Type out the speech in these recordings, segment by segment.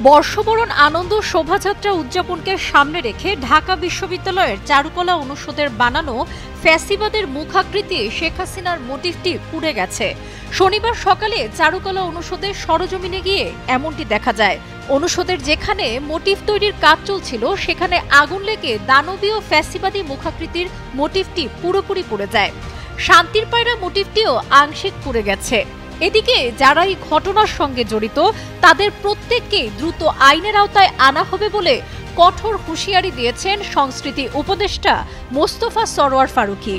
বর্ষবরণ আনন্দ শোভাযাত্রা উদযাপনকে সামনে রেখে ঢাকা বিশ্ববিদ্যালয়ের চারুকলা অনুষদের বানানো ফ্যাসিবাদের মুখাকৃতি শেখ হাসিনার মোটিফটি পুড়ে গেছে। শনিবার সকালে চারুকলা অনুষদের সরজমিনে গিয়ে এমনটি দেখা যায়। অনুষদের যেখানে মোটিফ তৈরির কাজ চলছিল সেখানে আগুন লেগে দানবীয় ফ্যাসিবাদী মুখাকৃতির মোটিফটি পুরোপুরি পুড়ে যায়। শান্তির পায়রা মোটিফটিও আংশিক পুড়ে গেছে। এদিকে যারা এই ঘটনার সঙ্গে জড়িত তাদের প্রত্যেককে দ্রুত আইনের আওতায় আনা হবে বলে কঠোর হুঁশিয়ারি দিয়েছেন সংস্কৃতি উপদেষ্টা মোস্তফা সরোয়ার ফারুকী।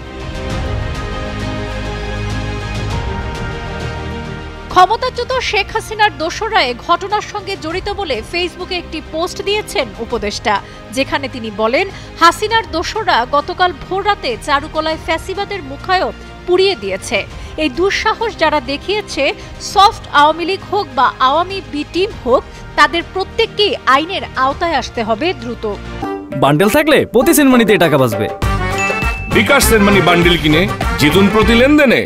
ক্ষমতাচ্যুত শেখ হাসিনার দোসররা এ ঘটনার সঙ্গে জড়িত বলে ফেসবুকে একটি পোস্ট দিয়েছেন উপদেষ্টা, যেখানে তিনি বলেন, হাসিনার দোসররা গতকাল ভোররাতে চারুকলায় ফ্যাসিবাদের মুখায়ব পুড়িয়ে দিয়েছে। এই দুঃসাহস যারা দেখিয়েছে, সফট আওয়ামী লীগ হোক বা আওয়ামী বি টিম হোক, তাদের প্রত্যেককেই আইনের আওতায় আসতে হবে দ্রুত। বান্ডেল থাকলে প্রতি সেনমানিতে টাকা বাঁচবে। বিকাশ সেনমানি বান্ডেল কিনে জিতুন প্রতি লেনদেনে।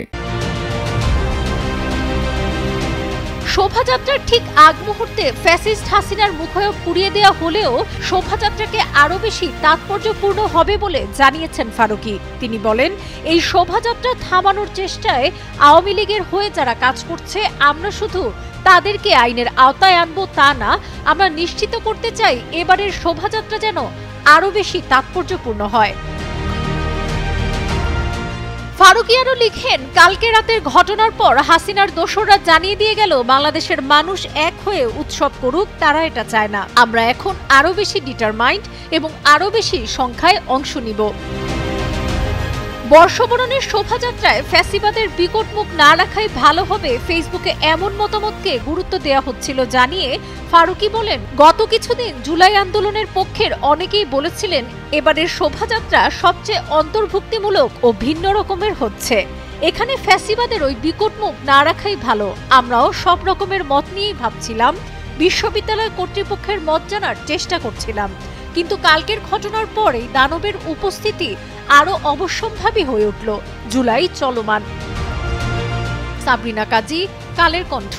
শোভাযাত্রার ঠিক আগ মুহূর্তে ফ্যাসিস্ট হাসিনার মুখায়ব পুড়িয়ে দেওয়া হলেও শোভাযাত্রাকে আরো বেশি তাৎপর্যপূর্ণ হবে বলে জানিয়েছেন ফারুকী। তিনি বলেন, এই শোভাযাত্রা থামানোর চেষ্টায় আওয়ামী লীগের হয়ে যারা কাজ করছে, আমরা শুধু তাদেরকে আইনের আওতায় আনবো তা না, আমরা নিশ্চিত করতে চাই এবারের শোভাযাত্রা যেন আরো বেশি তাৎপর্যপূর্ণ হয়। ফারুকী আরো লিখেন, কালকে রাতের ঘটনার পর হাসিনার দোসররা জানিয়ে দিয়ে গেল বাংলাদেশের মানুষ এক হয়ে উৎসব করুক, তারা এটা চায় না। আমরা এখন আরো বেশি ডিটারমাইন্ড এবং আরো বেশি সংখ্যায় অংশ নিব। বর্ষবরণের শোভাযাত্রায় ফ্যাসিবাদের বিকট মুখ না রাখাই ভালো হবে, ফেসবুকে এমন মতামতকে গুরুত্ব দেওয়া হচ্ছিল জানিয়ে ফারুকী বলেন, গত কিছুদিন জুলাই আন্দোলনের পক্ষের অনেকেই বলেছিলেন এবারের শোভাযাত্রা সবচেয়ে অন্তর্ভুক্তিমূলক ও ভিন্ন রকমের হচ্ছে। এখানে ফ্যাসিবাদের ওই বিকট মুখ না রাখাই ভালো। আমরাও সব রকমের মত নিয়েই ভাবছিলাম, বিশ্ববিদ্যালয় কর্তৃপক্ষের মত জানার চেষ্টা করছিলাম, কিন্তু কালকের ঘটনার পরে দানবের উপস্থিতি আরো অবশ্যম্ভাবী হয়ে উঠল। জুলাই চলমান। সাবরিনা কাজী, কালের কণ্ঠ।